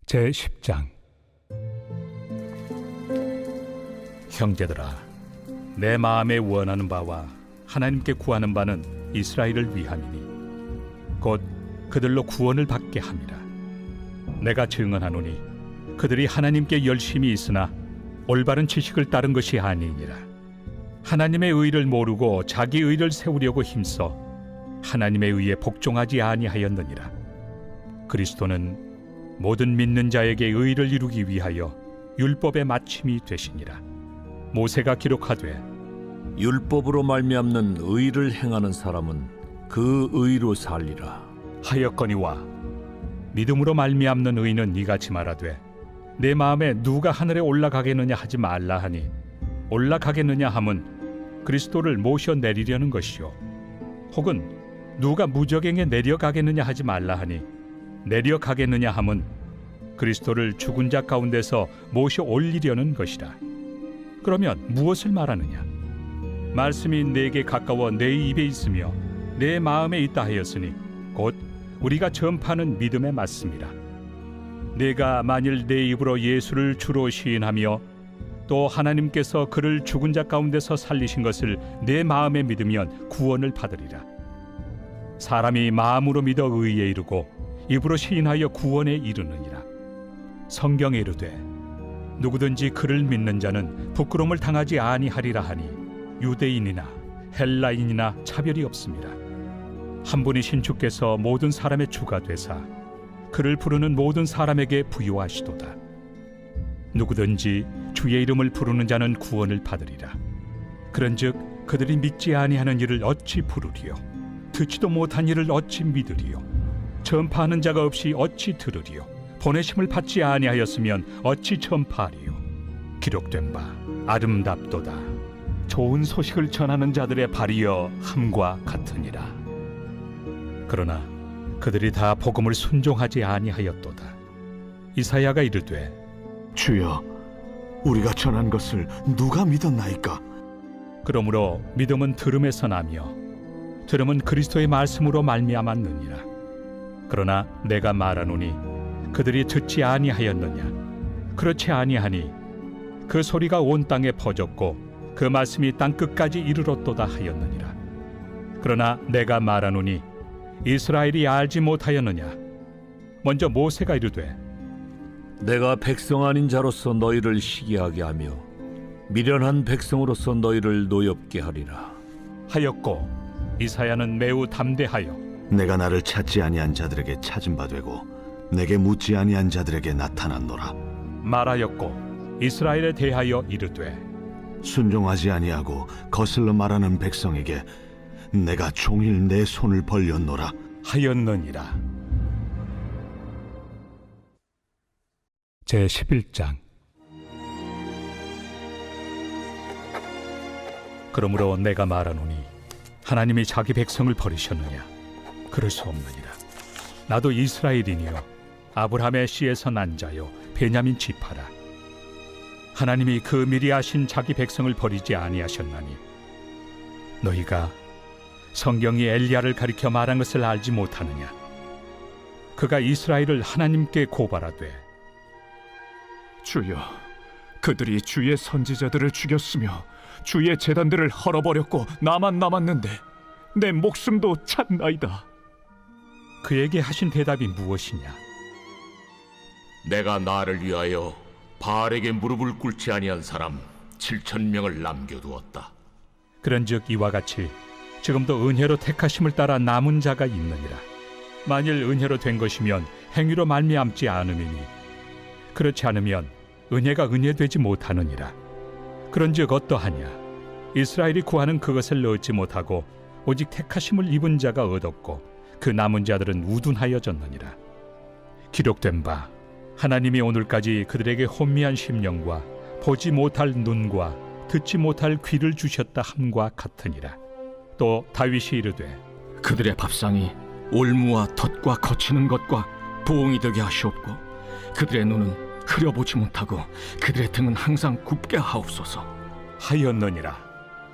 제10장. 형제들아, 내 마음에 원하는 바와 하나님께 구하는 바는 이스라엘을 위함이니 곧 그들로 구원을 받게 함이라. 내가 증언하노니 그들이 하나님께 열심히 있으나 올바른 지식을 따른 것이 아니니라. 하나님의 의를 모르고 자기 의를 세우려고 힘써 하나님의 의에 복종하지 아니하였느니라. 그리스도는 모든 믿는 자에게 의를 이루기 위하여 율법의 마침이 되시니라. 모세가 기록하되 율법으로 말미암는 의를 행하는 사람은 그 의로 살리라 하였거니와 믿음으로 말미암는 의는 이같이 말하되 내 마음에 누가 하늘에 올라가겠느냐 하지 말라 하니 올라가겠느냐 함은 그리스도를 모셔 내리려는 것이요 혹은 누가 무저갱에 내려가겠느냐 하지 말라 하니 내려가겠느냐 함은 그리스도를 죽은 자 가운데서 모셔 올리려는 것이라. 그러면 무엇을 말하느냐? 말씀이 내게 가까워 내 입에 있으며 내 마음에 있다 하였으니 곧 우리가 전파하는 믿음에 맞습니다. 내가 만일 내 입으로 예수를 주로 시인하며 또 하나님께서 그를 죽은 자 가운데서 살리신 것을 내 마음에 믿으면 구원을 받으리라. 사람이 마음으로 믿어 의에 이르고 입으로 시인하여 구원에 이르느니라. 성경에 이르되 누구든지 그를 믿는 자는 부끄러움을 당하지 아니하리라 하니 유대인이나 헬라인이나 차별이 없습니다. 한 분이신 주께서 모든 사람의 주가 되사 그를 부르는 모든 사람에게 부요하시도다. 누구든지 주의 이름을 부르는 자는 구원을 받으리라. 그런즉 그들이 믿지 아니하는 일을 어찌 부르리요? 듣지도 못한 일을 어찌 믿으리요? 전파하는 자가 없이 어찌 들으리요? 보내심을 받지 아니하였으면 어찌 전파하리요? 기록된 바 아름답도다. 좋은 소식을 전하는 자들의 발이여 함과 같으니라. 그러나 그들이 다 복음을 순종하지 아니하였도다. 이사야가 이르되 주여, 우리가 전한 것을 누가 믿었나이까? 그러므로 믿음은 들음에서 나며 들음은 그리스도의 말씀으로 말미암았느니라. 그러나 내가 말하노니 그들이 듣지 아니하였느냐? 그렇지 아니하니 그 소리가 온 땅에 퍼졌고 그 말씀이 땅 끝까지 이르렀도다 하였느니라. 그러나 내가 말하노니 이스라엘이 알지 못하였느냐? 먼저 모세가 이르되 내가 백성 아닌 자로서 너희를 시기하게 하며 미련한 백성으로서 너희를 노엽게 하리라 하였고, 이사야는 매우 담대하여 내가 나를 찾지 아니한 자들에게 찾은 바 되고 내게 묻지 아니한 자들에게 나타났노라. 말하였고, 이스라엘에 대하여 이르되 순종하지 아니하고 거슬러 말하는 백성에게 내가 종일 내 손을 벌렸노라 하였느니라. 제11장. 그러므로 내가 말하노니 하나님이 자기 백성을 버리셨느냐? 그럴 수 없느니라. 나도 이스라엘이니요 아브라함의 씨에서 난 자요 베냐민 지파라. 하나님이 그 미리 아신 자기 백성을 버리지 아니하셨나니 너희가 성경이 엘리야를 가리켜 말한 것을 알지 못하느냐? 그가 이스라엘을 하나님께 고발하되 주여, 그들이 주의 선지자들을 죽였으며 주의 제단들을 헐어버렸고 나만 남았는데 내 목숨도 찼나이다. 그에게 하신 대답이 무엇이냐? 내가 나를 위하여 바알에게 무릎을 꿇지 아니한 사람 7,000명을 남겨두었다. 그런즉 이와 같이 지금도 은혜로 택하심을 따라 남은 자가 있느니라. 만일 은혜로 된 것이면 행위로 말미암지 않음이니 그렇지 않으면 은혜가 은혜되지 못하느니라. 그런즉 어떠하냐? 이스라엘이 구하는 그것을 얻지 못하고 오직 택하심을 입은 자가 얻었고 그 남은 자들은 우둔하여졌느니라. 기록된 바 하나님이 오늘까지 그들에게 혼미한 심령과 보지 못할 눈과 듣지 못할 귀를 주셨다 함과 같으니라. 또 다윗이 이르되 그들의 밥상이 올무와 덫과 거치는 것과 부엉이 되게 하시옵고 그들의 눈은 흐려보지 못하고 그들의 등은 항상 굽게 하옵소서 하였느니라.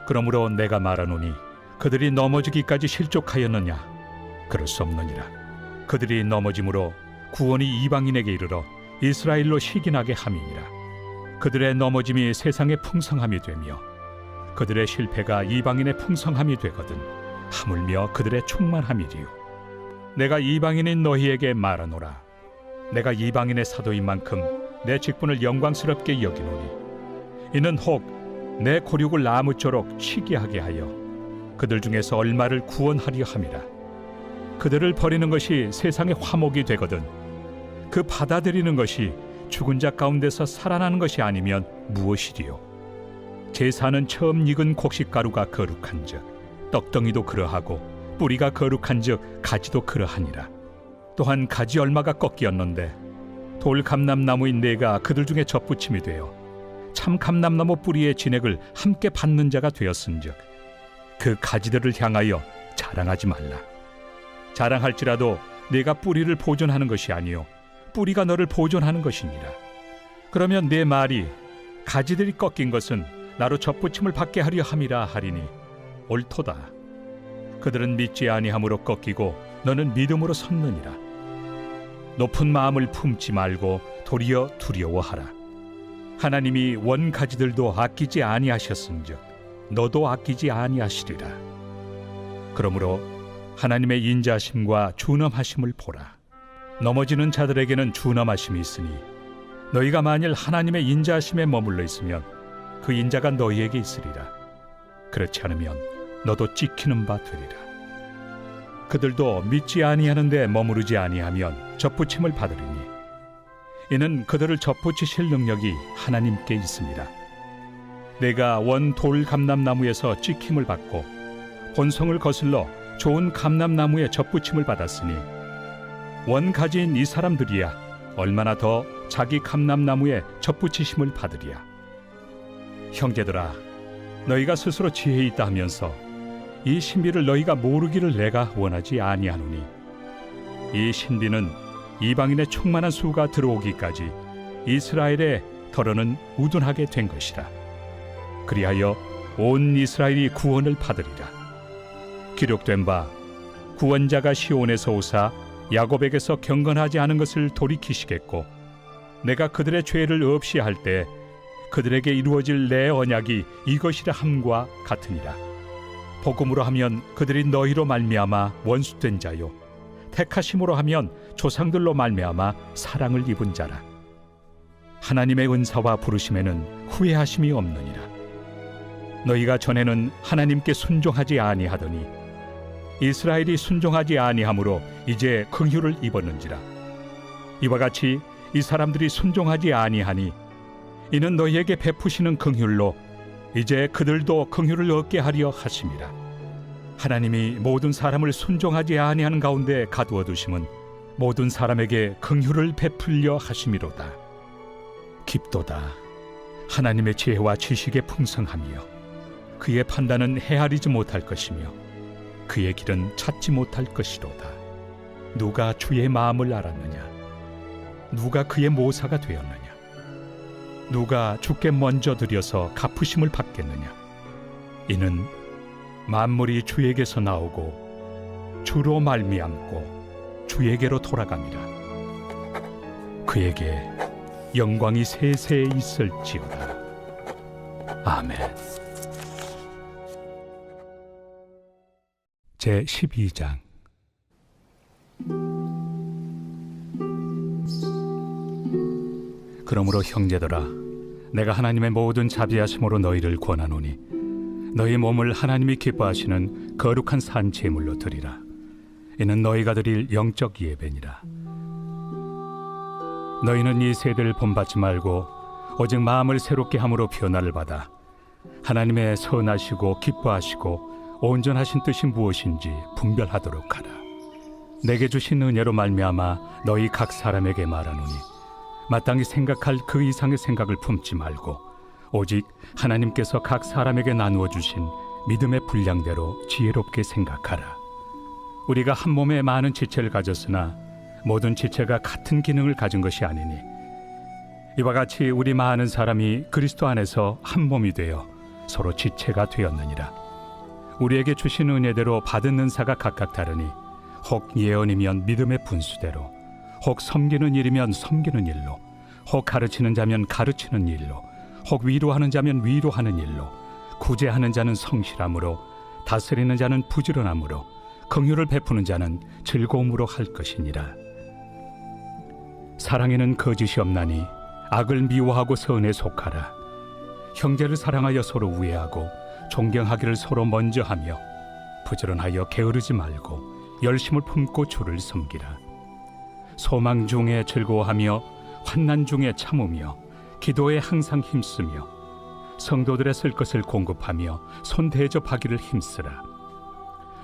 그러므로 내가 말하노니 그들이 넘어지기까지 실족하였느냐? 그럴 수 없느니라. 그들이 넘어짐으로 구원이 이방인에게 이르러 이스라엘로 시기나게 함이니라. 그들의 넘어짐이 세상의 풍성함이 되며 그들의 실패가 이방인의 풍성함이 되거든 하물며 그들의 충만함이리요. 내가 이방인인 너희에게 말하노라. 내가 이방인의 사도인 만큼 내 직분을 영광스럽게 여기노니 이는 혹 내 고륙을 나무쪼록 시기하게 하여 그들 중에서 얼마를 구원하려 함이라. 그들을 버리는 것이 세상의 화목이 되거든 그 받아들이는 것이 죽은 자 가운데서 살아나는 것이 아니면 무엇이리요. 제사는 처음 익은 곡식가루가 거룩한즉 떡덩이도 그러하고 뿌리가 거룩한즉 가지도 그러하니라. 또한 가지 얼마가 꺾이었는데 돌 감람나무인 내가 그들 중에 접붙임이 되어 참 감람나무 뿌리의 진액을 함께 받는 자가 되었은즉 그 가지들을 향하여 자랑하지 말라. 자랑할지라도 내가 뿌리를 보존하는 것이 아니요 뿌리가 너를 보존하는 것이니라. 그러면 내 말이 가지들이 꺾인 것은 나로 접붙임을 받게 하려 함이라 하리니 옳도다. 그들은 믿지 아니함으로 꺾이고 너는 믿음으로 섰느니라. 높은 마음을 품지 말고 도리어 두려워하라. 하나님이 원 가지들도 아끼지 아니하셨은즉 너도 아끼지 아니하시리라. 그러므로 하나님의 인자하심과 준엄하심을 보라. 넘어지는 자들에게는 준엄하심이 있으니 너희가 만일 하나님의 인자하심에 머물러 있으면 그 인자가 너희에게 있으리라. 그렇지 않으면 너도 찍히는 바 되리라. 그들도 믿지 아니하는데 머무르지 아니하면 접붙임을 받으리니 이는 그들을 접붙이실 능력이 하나님께 있습니다. 내가 원 돌 감람나무에서 찍힘을 받고 본성을 거슬러 좋은 감람나무에 접붙임을 받았으니 원 가지인 이 사람들이야 얼마나 더 자기 감람나무에 접붙이심을 받으리야. 형제들아, 너희가 스스로 지혜 있다 하면서 이 신비를 너희가 모르기를 내가 원하지 아니하노니 이 신비는 이방인의 충만한 수가 들어오기까지 이스라엘의 덜어는 우둔하게 된 것이라. 그리하여 온 이스라엘이 구원을 받으리라. 기록된 바 구원자가 시온에서 오사 야곱에게서 경건하지 않은 것을 돌이키시겠고 내가 그들의 죄를 없이 할 때 그들에게 이루어질 내 언약이 이것이라 함과 같으니라. 복음으로 하면 그들이 너희로 말미암아 원수된 자요 택하심으로 하면 조상들로 말미암아 사랑을 입은 자라. 하나님의 은사와 부르심에는 후회하심이 없느니라. 너희가 전에는 하나님께 순종하지 아니하더니 이스라엘이 순종하지 아니하므로 이제 긍휼을 입었는지라. 이와 같이 이 사람들이 순종하지 아니하니 이는 너희에게 베푸시는 긍휼로 이제 그들도 긍휼을 얻게 하려 하심이라. 하나님이 모든 사람을 순종하지 아니하는 가운데 가두어 두심은 모든 사람에게 긍휼을 베풀려 하심이로다. 깊도다. 하나님의 지혜와 지식의 풍성함이요 그의 판단은 헤아리지 못할 것이며 그의 길은 찾지 못할 것이로다. 누가 주의 마음을 알았느냐? 누가 그의 모사가 되었느냐? 누가 주께 먼저 드려서 갚으심을 받겠느냐? 이는 만물이 주에게서 나오고 주로 말미암고 주에게로 돌아갑니다. 그에게 영광이 세세에 있을지어다. 아멘. 제 12장. 그러므로 형제들아, 내가 하나님의 모든 자비하심으로 너희를 권하노니 너희 몸을 하나님이 기뻐하시는 거룩한 산 제물로 드리라. 이는 너희가 드릴 영적 예배니라. 너희는 이 세대를 본받지 말고 오직 마음을 새롭게 함으로 변화를 받아 하나님의 선하시고 기뻐하시고 온전하신 뜻이 무엇인지 분별하도록 하라. 내게 주신 은혜로 말미암아 너희 각 사람에게 말하노니 마땅히 생각할 그 이상의 생각을 품지 말고 오직 하나님께서 각 사람에게 나누어 주신 믿음의 분량대로 지혜롭게 생각하라. 우리가 한 몸에 많은 지체를 가졌으나 모든 지체가 같은 기능을 가진 것이 아니니 이와 같이 우리 많은 사람이 그리스도 안에서 한 몸이 되어 서로 지체가 되었느니라. 우리에게 주신 은혜대로 받은 은사가 각각 다르니 혹 예언이면 믿음의 분수대로, 혹 섬기는 일이면 섬기는 일로, 혹 가르치는 자면 가르치는 일로, 혹 위로하는 자면 위로하는 일로, 구제하는 자는 성실함으로, 다스리는 자는 부지런함으로, 긍휼을 베푸는 자는 즐거움으로 할 것이니라. 사랑에는 거짓이 없나니 악을 미워하고 선에 속하라. 형제를 사랑하여 서로 우애하고 존경하기를 서로 먼저 하며 부지런하여 게으르지 말고 열심을 품고 주를 섬기라. 소망 중에 즐거워하며 환난 중에 참으며 기도에 항상 힘쓰며 성도들의 쓸 것을 공급하며 손 대접하기를 힘쓰라.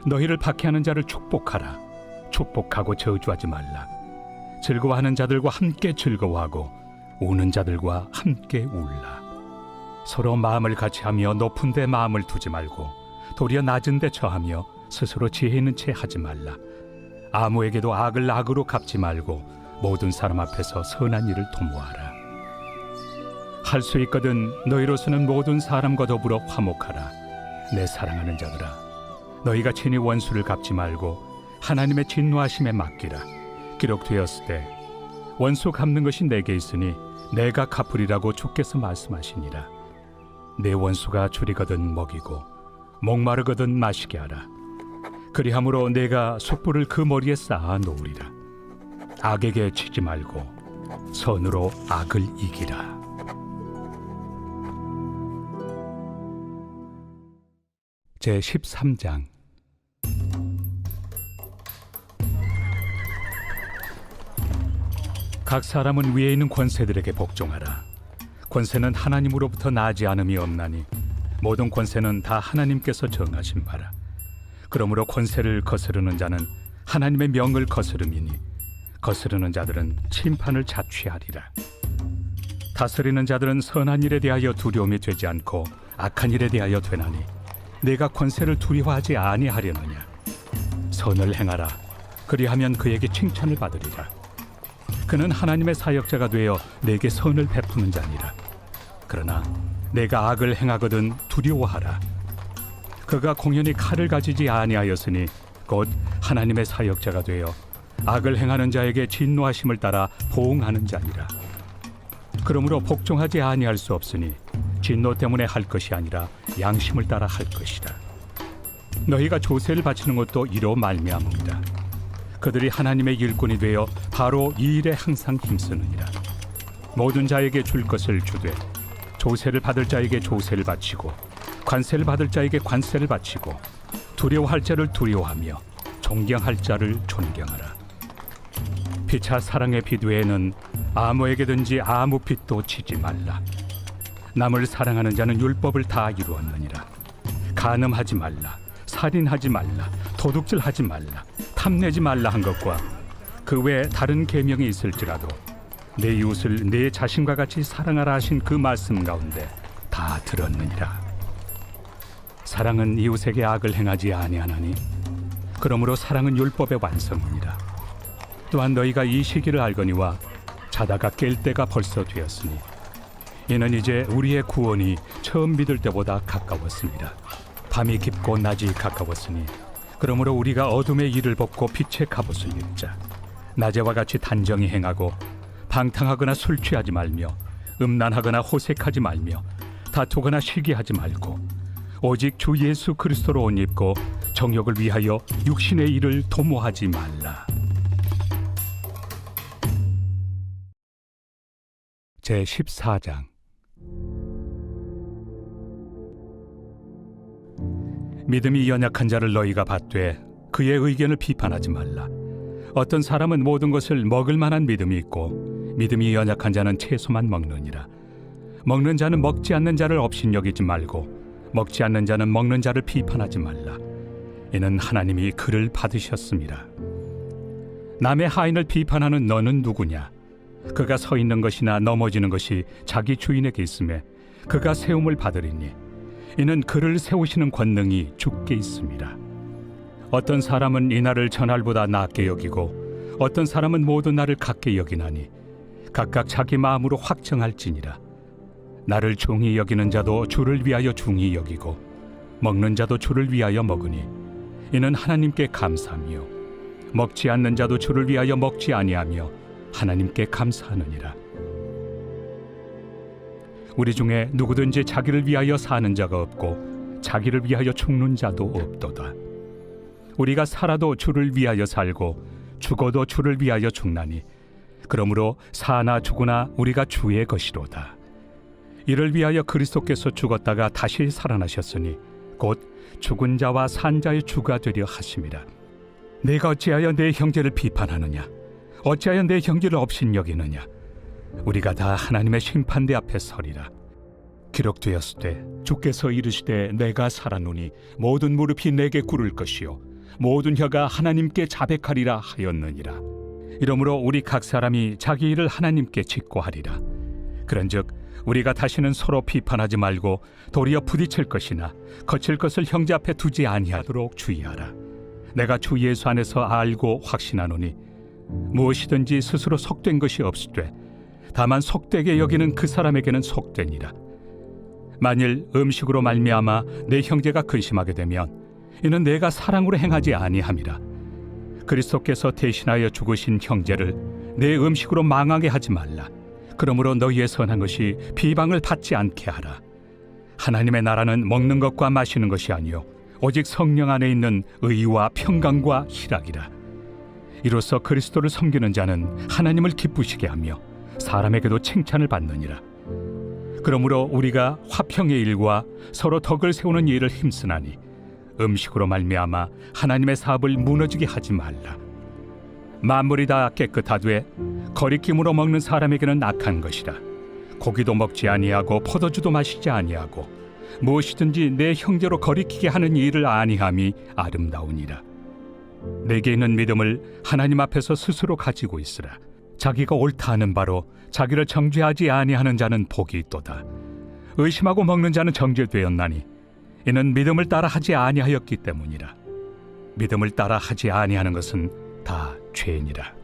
너희를 박해하는 자를 축복하라. 축복하고 저주하지 말라. 즐거워하는 자들과 함께 즐거워하고 우는 자들과 함께 울라. 서로 마음을 같이하며 높은 데 마음을 두지 말고 도리어 낮은 데 처하며 스스로 지혜 있는 채 하지 말라. 아무에게도 악을 악으로 갚지 말고 모든 사람 앞에서 선한 일을 도모하라. 할 수 있거든 너희로서는 모든 사람과 더불어 화목하라. 내 사랑하는 자들아, 너희가 친히 원수를 갚지 말고 하나님의 진노하심에 맡기라. 기록되었을 때 원수 갚는 것이 내게 있으니 내가 갚으리라고 주께서 말씀하시니라. 내 원수가 줄이거든 먹이고 목마르거든 마시게 하라. 그리함으로 내가 숯불을 그 머리에 쌓아 놓으리라. 악에게 치지 말고 선으로 악을 이기라. 제 13장. 각 사람은 위에 있는 권세들에게 복종하라. 권세는 하나님으로부터 나지 않음이 없나니 모든 권세는 다 하나님께서 정하신 바라. 그러므로 권세를 거스르는 자는 하나님의 명을 거스름이니 거스르는 자들은 심판을 자취하리라. 다스리는 자들은 선한 일에 대하여 두려움이 되지 않고 악한 일에 대하여 되나니 내가 권세를 두려워하지 아니하려느냐. 선을 행하라. 그리하면 그에게 칭찬을 받으리라. 그는 하나님의 사역자가 되어 내게 선을 베푸는 자니라. 그러나 내가 악을 행하거든 두려워하라. 그가 공연히 칼을 가지지 아니하였으니 곧 하나님의 사역자가 되어 악을 행하는 자에게 진노하심을 따라 보응하는 자니라. 그러므로 복종하지 아니할 수 없으니 진노 때문에 할 것이 아니라 양심을 따라 할 것이라. 너희가 조세를 바치는 것도 이로 말미암음이라. 그들이 하나님의 일꾼이 되어 바로 이 일에 항상 힘쓰느니라. 모든 자에게 줄 것을 주되 조세를 받을 자에게 조세를 바치고 관세를 받을 자에게 관세를 바치고 두려워할 자를 두려워하며 존경할 자를 존경하라. 피차 사랑의 빛 외에는 아무에게든지 아무 빛도 치지 말라. 남을 사랑하는 자는 율법을 다 이루었느니라. 간음하지 말라, 살인하지 말라, 도둑질하지 말라, 탐내지 말라 한 것과 그 외에 다른 계명이 있을지라도 내 이웃을 내 자신과 같이 사랑하라 하신 그 말씀 가운데 다 들었느니라. 사랑은 이웃에게 악을 행하지 아니하나니 그러므로 사랑은 율법의 완성이니라. 또한 너희가 이 시기를 알거니와 자다가 깰 때가 벌써 되었으니 이는 이제 우리의 구원이 처음 믿을 때보다 가까웠습니다. 밤이 깊고 낮이 가까웠으니 그러므로 우리가 어둠의 일을 벗고 빛의 갑옷을 입자. 낮에와 같이 단정히 행하고 방탕하거나 술 취하지 말며 음란하거나 호색하지 말며 다투거나 시기하지 말고 오직 주 예수 그리스도로 옷 입고 정욕을 위하여 육신의 일을 도모하지 말라. 제 14장. 믿음이 연약한 자를 너희가 받되 그의 의견을 비판하지 말라. 어떤 사람은 모든 것을 먹을 만한 믿음이 있고 믿음이 연약한 자는 채소만 먹느니라. 먹는 자는 먹지 않는 자를 업신여기지 말고 먹지 않는 자는 먹는 자를 비판하지 말라. 이는 하나님이 그를 받으셨습니다. 남의 하인을 비판하는 너는 누구냐? 그가 서 있는 것이나 넘어지는 것이 자기 주인에게 있음에 그가 세움을 받으리니 이는 그를 세우시는 권능이 주께 있습니다. 어떤 사람은 이날을 전날보다 낮게 여기고 어떤 사람은 모든 날을 같게 여기나니 각각 자기 마음으로 확정할지니라. 나를 중히 여기는 자도 주를 위하여 중히 여기고 먹는 자도 주를 위하여 먹으니 이는 하나님께 감사하며 먹지 않는 자도 주를 위하여 먹지 아니하며 하나님께 감사하느니라. 우리 중에 누구든지 자기를 위하여 사는 자가 없고 자기를 위하여 죽는 자도 없도다. 우리가 살아도 주를 위하여 살고 죽어도 주를 위하여 죽나니 그러므로 사나 죽으나 우리가 주의 것이로다. 이를 위하여 그리스도께서 죽었다가 다시 살아나셨으니 곧 죽은 자와 산 자의 주가 되려 하심이라. 내가 어찌하여 내 형제를 비판하느냐? 어찌하여 내 형제를 업신여기느냐? 우리가 다 하나님의 심판대 앞에 서리라. 기록되었으되 주께서 이르시되 내가 살아노니 모든 무릎이 내게 꿇을 것이요 모든 혀가 하나님께 자백하리라 하였느니라. 이러므로 우리 각 사람이 자기 일을 하나님께 직고하리라. 그런즉 우리가 다시는 서로 비판하지 말고 도리어 부딪힐 것이나 거칠 것을 형제 앞에 두지 아니하도록 주의하라. 내가 주 예수 안에서 알고 확신하노니 무엇이든지 스스로 속된 것이 없으되 다만 속되게 여기는 그 사람에게는 속되니라. 만일 음식으로 말미암아 내 형제가 근심하게 되면 이는 내가 사랑으로 행하지 아니함이라. 그리스도께서 대신하여 죽으신 형제를 내 음식으로 망하게 하지 말라. 그러므로 너희의 선한 것이 비방을 받지 않게 하라. 하나님의 나라는 먹는 것과 마시는 것이 아니요 오직 성령 안에 있는 의와 평강과 희락이라. 이로써 그리스도를 섬기는 자는 하나님을 기쁘시게 하며 사람에게도 칭찬을 받느니라. 그러므로 우리가 화평의 일과 서로 덕을 세우는 일을 힘쓰나니 음식으로 말미암아 하나님의 사업을 무너지게 하지 말라. 만물이 다 깨끗하되 거리낌으로 먹는 사람에게는 악한 것이라. 고기도 먹지 아니하고 포도주도 마시지 아니하고 무엇이든지 내 형제로 거리키게 하는 일을 아니함이 아름다우니라. 내게 있는 믿음을 하나님 앞에서 스스로 가지고 있으라. 자기가 옳다 하는 바로 자기를 정죄하지 아니하는 자는 복이 있도다. 의심하고 먹는 자는 정죄되었나니 이는 믿음을 따라 하지 아니하였기 때문이라. 믿음을 따라 하지 아니하는 것은 다 죄니라.